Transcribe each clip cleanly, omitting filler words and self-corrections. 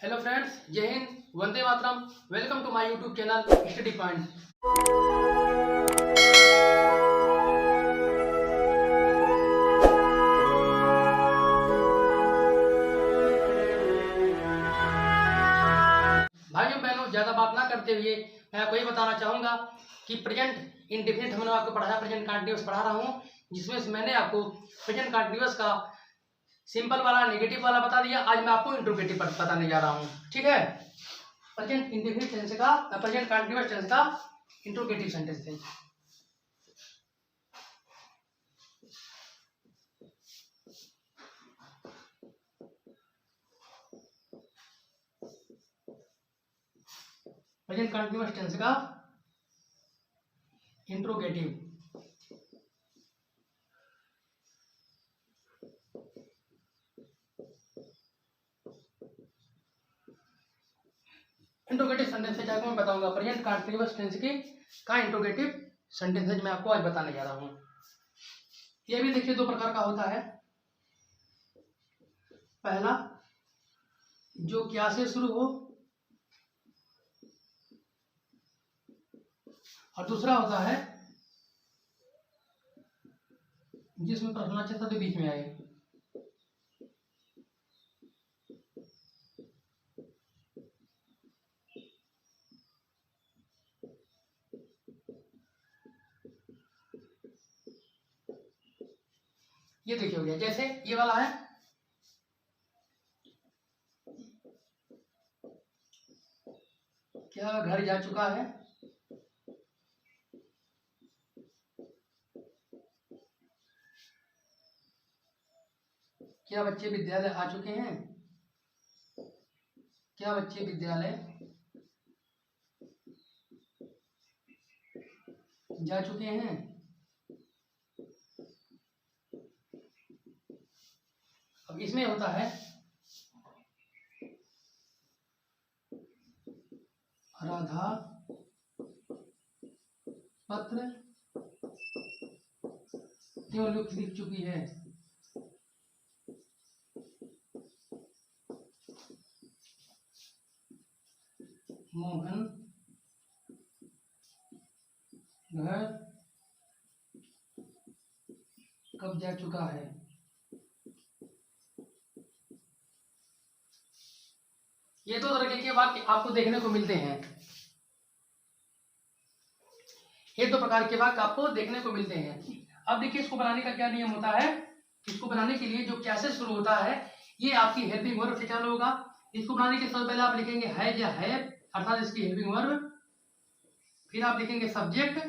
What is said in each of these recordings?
Hello friends, जय हिंद, वंदे मातरम। Welcome to my YouTube channel study point. भाइयों बहनों, ज़्यादा बात ना करते हुए मैं आपको ये बताना चाहूँगा कि प्रेजेंट इंडेफिनिट हमने आपको पढ़ाया, प्रेजेंट कंटिन्यूअस पढ़ा रहा हूँ, जिसमें से मैंने आपको प्रेजेंट कंटिन्यूअस का सिंपल वाला, नेगेटिव वाला बता दिया। आज मैं आपको इंट्रोगेटिव बताने जा रहा हूँ, ठीक है। प्रेजेंट इंडेफिनिट टेंस का, प्रेजेंट कंटीन्यूअस टेंस का इंट्रोगेटिव सेंटेंस है। प्रेजेंट कंटीन्यूअस टेंस का इंट्रोगेटिव। इंट्रोगेटिव सेंटेंस है, मैं बताऊंगा प्रेजेंट कंटीन्यूअस टेंस की का इंट्रोगेटिव सेंटेंस मैं आपको आज बताने जा रहा हूँ। ये भी देखिए दो प्रकार का होता है। पहला जो क्या से शुरू हो, और दूसरा होता है जिसमें प्रश्नवाचक शब्द बीच में आए। ये देखिए हो गया, जैसे ये वाला है, क्या घर जा चुका है, क्या बच्चे विद्यालय आ चुके हैं, क्या बच्चे विद्यालय जा चुके हैं। अब इसमें होता है राधा पत्र क्यों लिख चुकी है, मोहन घर कब जा चुका है। ये दो तरीके के वाक्य आपको देखने को मिलते हैं। ये दो प्रकार के वाक्य आपको देखने को मिलते हैं। अब देखिए इसको बनाने का क्या नियम होता है। इसको बनाने के लिए जो क्या से शुरू होता है, ये आपकी हेल्पिंग वर्ब से चालू होगा। इसको बनाने के सबसे पहले आप लिखेंगे है या है, अर्थात इसकी हेल्पिंग वर्ब। फिर आप लिखेंगे सब्जेक्ट,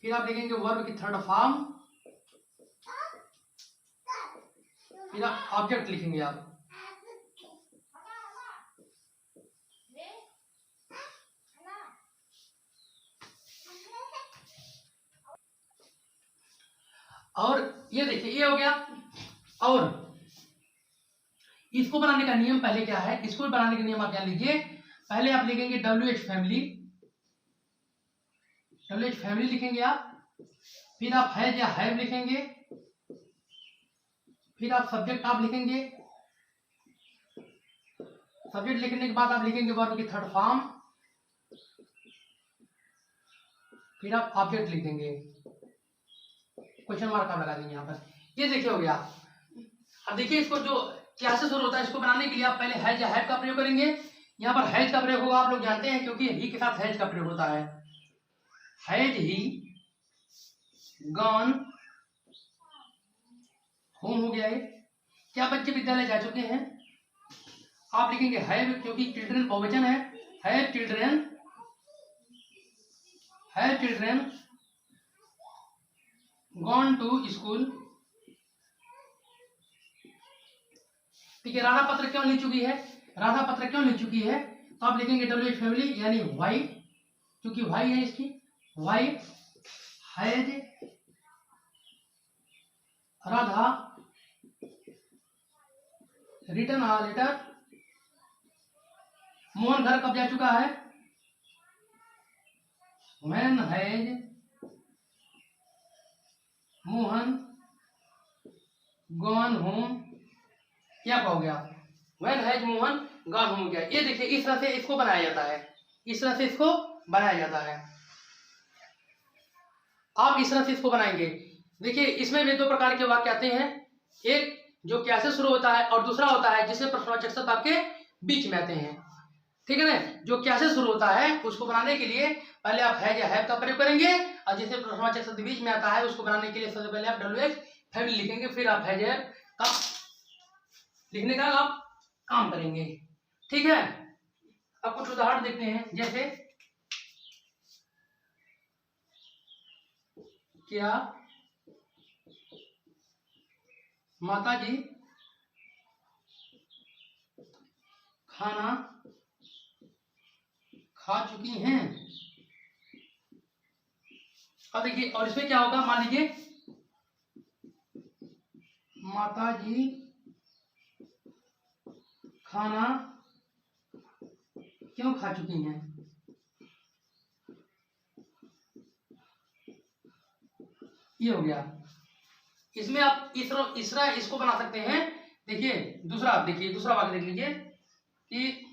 फिर आप लिखेंगे वर्ब की थर्ड फॉर्म, फिर आप ऑब्जेक्ट लिखेंगे आप। और ये देखिए ये हो गया। और इसको बनाने का नियम पहले क्या है, इसको बनाने का नियम आप क्या लीजिए। पहले आप लिखेंगे WH फैमिली, WH फैमिली लिखेंगे आप। फिर आप है या हैव लिखेंगे। फिर आप सब्जेक्ट आप लिखेंगे। सब्जेक्ट लिखने के बाद आप लिखेंगे वर्ब की थर्ड फॉर्म। फिर आप ऑब्जेक्ट लिखेंगे, क्वेश्चन मार्क आप लगा देंगे यहाँ पर। ये देखिए हो गया। अब देखिए इसको जो क्या से शुरू होता है, इसको बनाने के लिए आप पहले हैज या हैव का प्रयोग करेंगे। यहाँ पर हैज का प्रयोग होगा, आप लोग जानते हैं, क्योंकि ही के साथ हैज का प्रयोग होता है। हैज ही गॉन होम हो गया है। क्या बच्चे विद्यालय जा चुके हैं, आप लिखेंगे हैव, क्योंकि चिल्ड्रन बहुवचन है। Have children gone to school. ठीक है, राधा पत्र क्यों लिख चुकी है, राधा पत्र क्यों लिख चुकी है, तो आप लिखेंगे WH फैमिली, यानी वाई, क्योंकि वाई है इसकी। Why has Radha written a letter. Mohan घर कब जा चुका है, when has Mohan gone home. क्या हो गया, when has Mohan gone home गया। ये देखिए इस तरह से इसको बनाया जाता है, इस तरह से इसको बनाया जाता है। आप इस तरह से इसको बनाएंगे। देखिए इसमें भी दो प्रकार के वाक्य आते हैं, एक जो क्या से शुरू होता है और दूसरा होता है जिसमें प्रश्नवाचक शब्द आपके बीच में आते हैं, ठीक है ना। जो क्या से शुरू होता है उसको बनाने के लिए पहले आप हैज या हैव का प्रयोग करेंगे, और जिसे प्रश्नवाचक शब्द बीच में आता है उसको बनाने के लिए सबसे पहले आप WH फैमिली लिखेंगे, फिर आप हैज हैव का लिखने का आप काम करेंगे, ठीक है। अब कुछ उदाहरण देखते हैं, जैसे क्या माता जी खाना खा चुकी हैं। अब देखिए, और इसमें क्या होगा, मान लीजिए माता जी खाना क्यों खा चुकी हैं। ये हो गया। इसमें आप इसको बना सकते हैं। देखिए दूसरा, आप देखिए दूसरा वाक्य देख लीजिए कि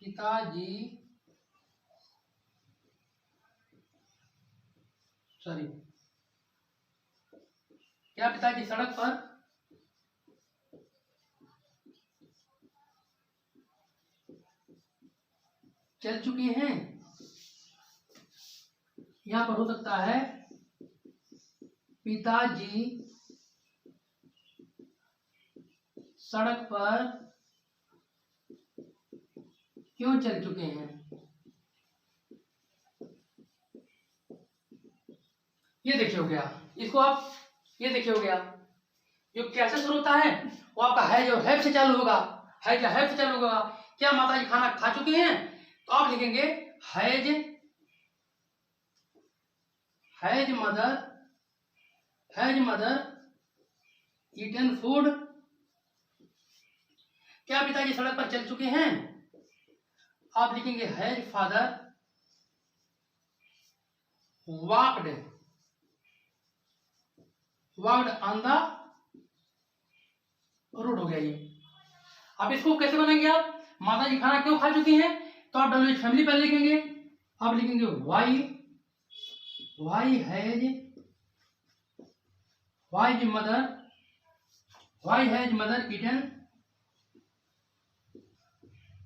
पिताजी क्या पिताजी सड़क पर चल चुके हैं। यहां पर हो सकता है पिताजी सड़क पर क्यों चल चुके हैं। ये देखिए हो गया। इसको आप ये देखिए हो गया। जो कैसे शुरू होता है वो आपका है जो हैव से चालू होगा, है या हैव से चालू होगा। क्या माता जी खाना खा चुकी हैं, तो आप लिखेंगे हैज मदर ईटन फूड। क्या पिताजी सड़क पर चल चुके हैं, आप लिखेंगे has father walked on the road. हो गया ये। अब इसको कैसे बनाएंगे आप, माता जी खाना क्यों खा चुकी हैं, तो आप WH फैमिली पहले लिखेंगे, आप लिखेंगे why has mother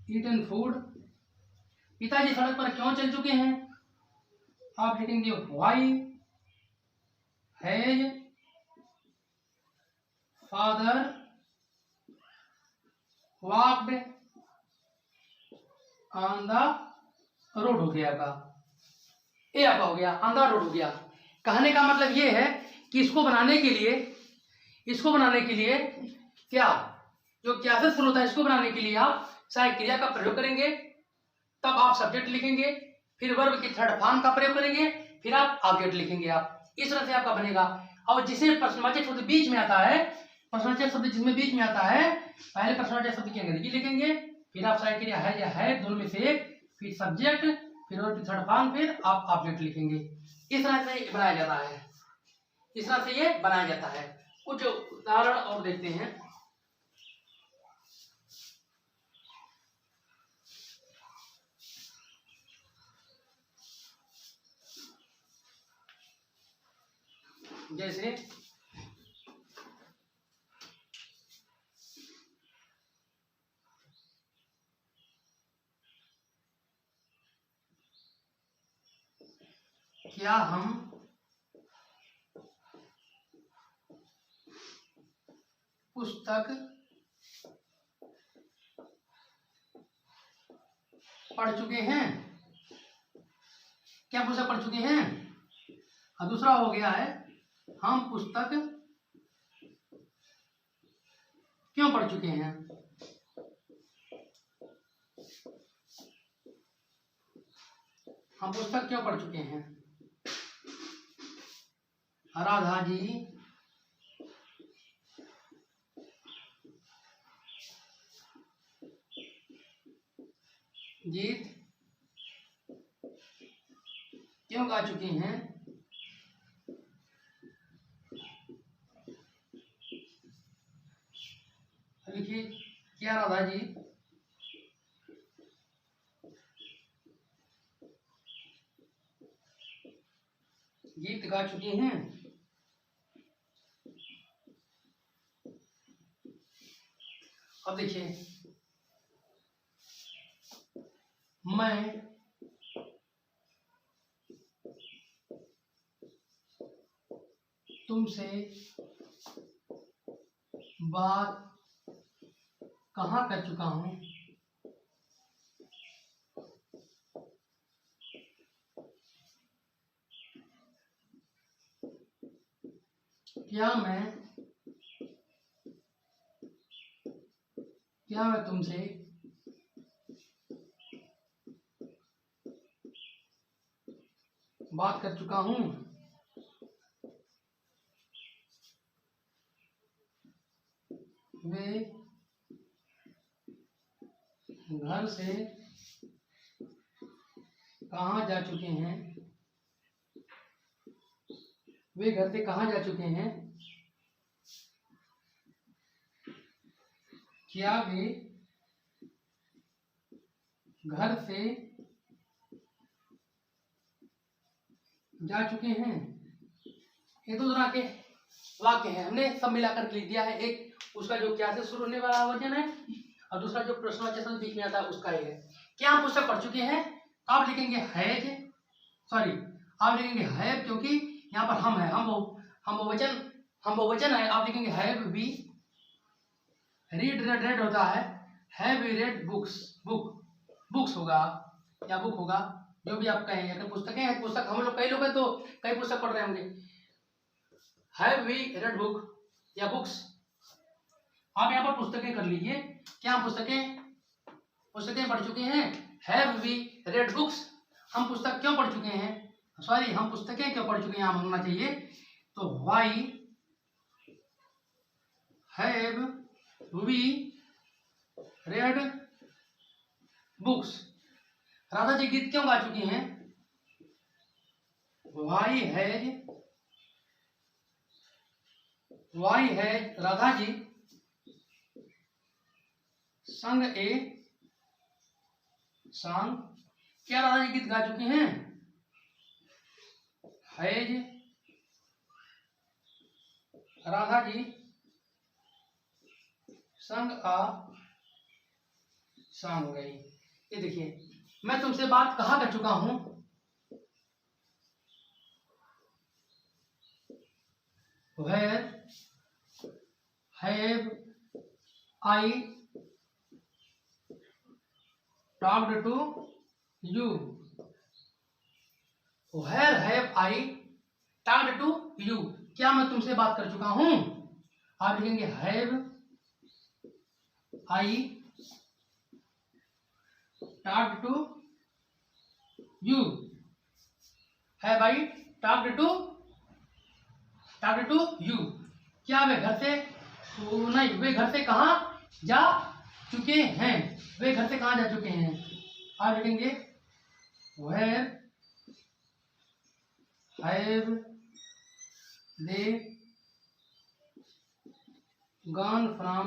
eaten food. पिताजी सड़क पर क्यों चल चुके हैं, आप लिखेंगे why has father walked on the road. हो गया आपका, ये आपका हो गया ऑन द रोड हो गया। कहने का मतलब ये है कि इसको बनाने के लिए क्या जो क्या से शुरू होता है, इसको बनाने के लिए आप सहायक क्रिया का प्रयोग करेंगे, तब आप सब्जेक्ट लिखेंगे, फिर वर्ब की थर्ड फॉर्म का प्रयोग करेंगे, फिर आप ऑब्जेक्ट लिखेंगे। आप इस तरह से आपका बनेगा। और जिसे प्रश्नवाचक शब्द बीच में आता है, प्रश्नवाचक शब्द जिसमें बीच में आता है, पहले प्रश्नवाचक शब्द की अंग्रेजी लिखेंगे, फिर आप सहायक क्रिया है या है दोनों में से एक, फिर सब्जेक्ट, फिर वर्ब की थर्ड फॉर्म, फिर आप ऑब्जेक्ट लिखेंगे। इस तरह से बनाया जाता है, इस तरह से ये बनाया जाता है। कुछ उदाहरण और देखते हैं। जैसे क्या हम पुस्तक पढ़ चुके हैं, क्या पुस्तक पढ़ चुके हैं। और दूसरा हो गया है हम पुस्तक क्यों पढ़ चुके हैं, हम पुस्तक क्यों पढ़ चुके हैं। राधा जी गीत क्यों गा चुकी हैं, क्या राधा जी गीत गा चुकी हैं। अब देखिए, मैं तुमसे बात कहाँ कर चुका हूँ? क्या मैं तुमसे बात कर चुका हूँ? वे घर से कहाँ जा चुके हैं? वे घर से कहाँ जा चुके हैं? क्या वे घर से जा चुके हैं? ये दो तरह के वाक्य हैं, हमने सब मिलाकर लिख दिया है। एक उसका जो क्या से शुरू होने वाला वचन है और दूसरा जो प्रश्नवाचक शब्द बीच में आता है उसका है। क्या हम पुस्तक पढ़ चुके हैं? आप लिखेंगे हैज, सॉरी आप लिखेंगे हैव, क्योंकि यहाँ पर हम है, हम बहुवचन है। आप लिखेंगे हैव वी रेड होता है, हैव वी रेड बुक्स होगा या बुक होगा, जो भी आप कहेंगे। अगर पुस्तकें हैं, पुस्तक हम लोग कई लोग हैं तो कई पुस्तक पढ़ रहे होंगे। हैव वी रेड बुक या बुक्स। आप यहाँ पर पुस्तकें कर लीजिए। क्या हम पुस्तकें पढ़ चुके हैं? Have we read books. हम पुस्तक क्यों पढ़ चुके हैं, सॉरी हम पुस्तकें क्यों पढ़ चुके हैं, यहाँ होना चाहिए। तो why have we read books. Radha ji गीत क्यों गा चुकी हैं? व्हाई हैज राधा जी संग ए सॉन्ग। क्या राधा जी गीत गा चुकी हैं? हैज राधा जी संग आ सॉन्ग हो गई। ये देखिए, मैं तुमसे बात कहाँ कर चुका हूं? Where have I talked to you? Where have I talked to you? क्या मैं तुमसे बात कर चुका हूं? आप लिखेंगे have I talked to you? Have I talked to you? क्या वे घर से नहीं, वे घर से कहाँ जा चुके हैं? वे घर से कहाँ जा चुके हैं? आप लिखेंगे where have they gone from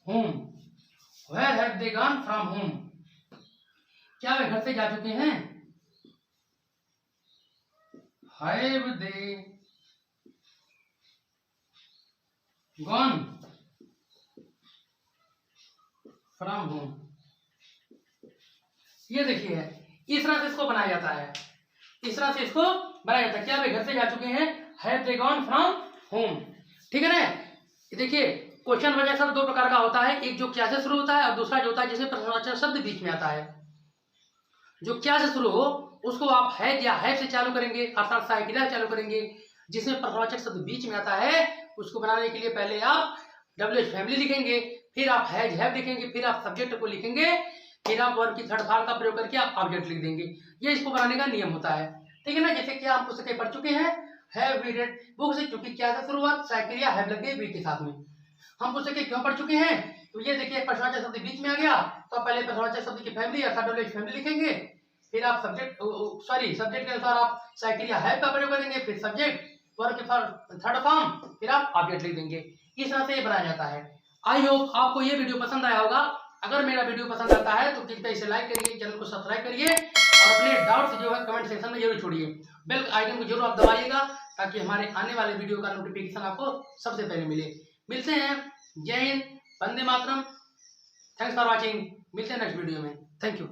home? Where have they gone from home? क्या वे घर से जा चुके हैं? Have they gone from home? ये देखिए, इस तरह से इसको बनाया जाता है, क्या वे घर से जा चुके हैं? Have they gone from home? ठीक है ना। देखिए, क्वेश्चन वजह शब्द दो प्रकार का होता है, एक जो क्या से शुरू होता है और दूसरा जो होता है जिसमें प्रश्नवाचक शब्द बीच में आता है। जो क्या से शुरू हो उसको आप हैज या हैव से चालू करेंगे, अर्थात साइकिल चालू करेंगे। जिसमें प्रश्नवाचक शब्द बीच में आता है उसको बनाने के लिए पहले आप WH फैमिली लिखेंगे, फिर आप हैज हैव लिखेंगे, फिर आप सब्जेक्ट को लिखेंगे, फिर आप वर्ब की थर्ड फॉर्म का प्रयोग करके आप ऑब्जेक्ट लिख देंगे। ये इसको बनाने का नियम होता है, ठीक है ना। जैसे कि आप पुस्तकें पढ़ चुके हैं, हैव वी रेड बुक्स, क्योंकि क्या से शुरुआत साइकिल या हैव लग गई वी के साथ में। हम पुस्तकें क्यों पढ़ चुके हैं? तो ये देखिए, प्रश्नवाचक शब्द बीच में आ गया तो पहले प्रश्नवाचक शब्द की फैमिली अर्थात WH फैमिली लिखेंगे, फिर आप सब्जेक्ट के अनुसार आप साइकिल या हैव का प्रयोग करेंगे, फिर सब्जेक्ट वर्ब के थर्ड फॉर्म, फिर आप ऑब्जेक्ट लिख देंगे। इस तरह से ये बनाया जाता है। आई होप आपको ये वीडियो पसंद आया होगा। अगर मेरा वीडियो पसंद आता है तो कृपया इसे लाइक करिए, चैनल को सब्सक्राइब करिए और अपने डाउट्स जो है कमेंट सेक्शन में जरूर छोड़िए। बेल आइकन को जरूर आप दबाइएगा ताकि हमारे आने वाले वीडियो का नोटिफिकेशन आपको सबसे पहले मिले। मिलते हैं। जय हिंद, वंदे मातरम। Thanks for watching. मिलते हैं नेक्स्ट वीडियो में। Thank you.